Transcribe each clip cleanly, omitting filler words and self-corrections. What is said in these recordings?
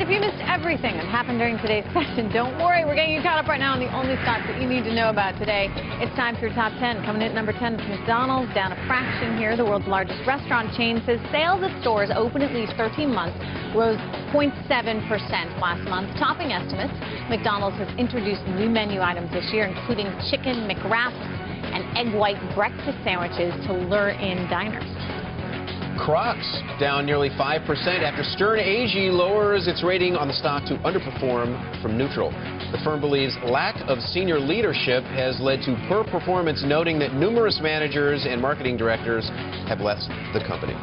If you missed everything that happened during today's session, don't worry. We're getting you caught up right now on the only stocks that you need to know about today. It's time for your top 10. Coming in at number 10 is McDonald's, down a fraction here. The world's largest restaurant chain says sales at stores open at least 13 months rose 0.7% last month, topping estimates. McDonald's has introduced new menu items this year, including chicken McWraps and egg white breakfast sandwiches to lure in diners. Crocs down nearly 5% after Stern AG lowers its rating on the stock to underperform from neutral. The firm believes lack of senior leadership has led to poor performance, noting that numerous managers and marketing directors have left the company.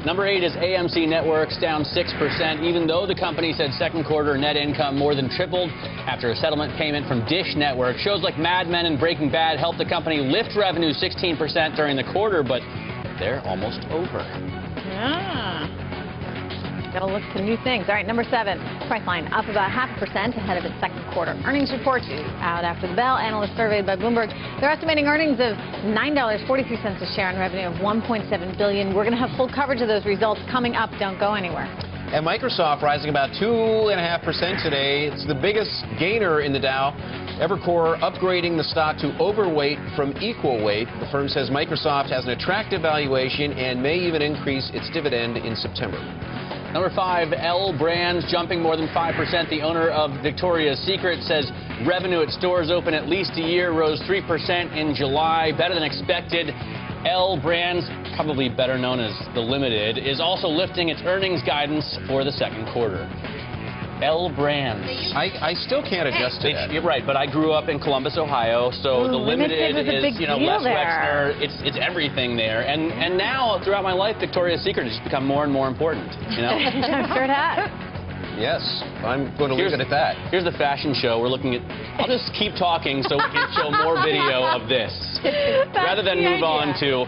Number 8 is AMC Networks, down 6%, even though the company said second quarter net income more than tripled after a settlement payment from Dish Network. Shows like Mad Men and Breaking Bad helped the company lift revenue 16% during the quarter, but they're almost over. Got to look to new things. All right, number 7, Priceline up about 0.5% ahead of its second quarter earnings report out after the bell. Analysts surveyed by Bloomberg, they're estimating earnings of $9.43 a share on revenue of $1.7 billion. We're going to have full coverage of those results coming up. Don't go anywhere. And Microsoft rising about 2.5% today. It's the biggest gainer in the Dow. Evercore upgrading the stock to overweight from equal weight. The firm says Microsoft has an attractive valuation and may even increase its dividend in September. Number 5, L Brands jumping more than 5%. The owner of Victoria's Secret says revenue at stores open at least a year rose 3% in July, better than expected. L Brands, probably better known as The Limited, is also lifting its earnings guidance for the second quarter. L Brands. I still can't adjust to that. You're right, but I grew up in Columbus, Ohio, so The Limited is, Les Wexner. It's everything there. And now, throughout my life, Victoria's Secret has just become more and more important, you know? I'm sure it has. Yes, I'm going to leave it at that. Here's the fashion show. We're looking at... I'll just keep talking so we can show more video of this. Rather than move on to...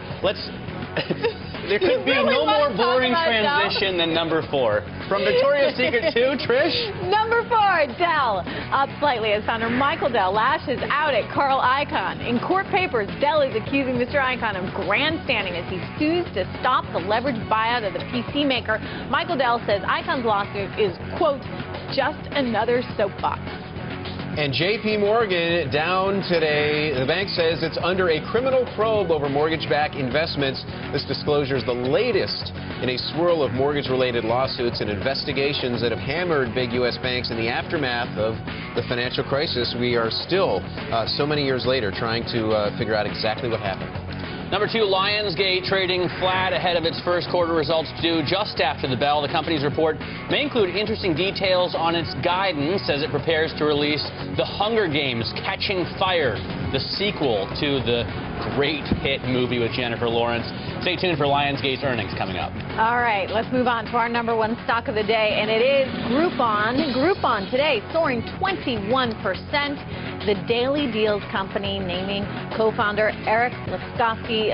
There could be no more boring transition than number 4. From Victoria's Secret to Trish? Number 4, Dell. Up slightly as founder Michael Dell lashes out at Carl Icahn. In court papers, Dell is accusing Mr. Icahn of grandstanding as he sues to stop the leveraged buyout of the PC maker. Michael Dell says Icahn's lawsuit is, quote, just another soapbox. And J.P. Morgan down today. The bank says it's under a criminal probe over mortgage-backed investments. This disclosure is the latest in a swirl of mortgage-related lawsuits and investigations that have hammered big U.S. banks in the aftermath of the financial crisis. We are still, so many years later, trying to figure out exactly what happened. Number 2, Lionsgate trading flat ahead of its first quarter results due just after the bell. The company's report may include interesting details on its guidance as it prepares to release The Hunger Games: Catching Fire, the sequel to the great hit movie with Jennifer Lawrence. Stay tuned for Lionsgate's earnings coming up. All right, let's move on to our number 1 stock of the day, and it is Groupon. Groupon today soaring 21%. The Daily Deals company naming co-founder Eric Lefkowski,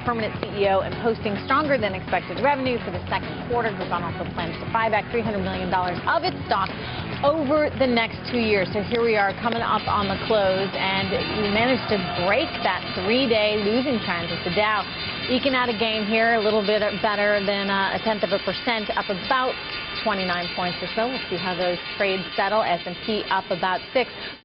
permanent CEO, and posting stronger than expected revenue for the second quarter. Groupon also plans to buy back $300 million of its stock over the next 2 years. So here we are coming up on the close, and we managed to break that 3-day losing trend with the Dow eking out a gain here, a little bit better than 0.1%, up about 29 points or so. We'll see how those trades settle. S&P up about 6.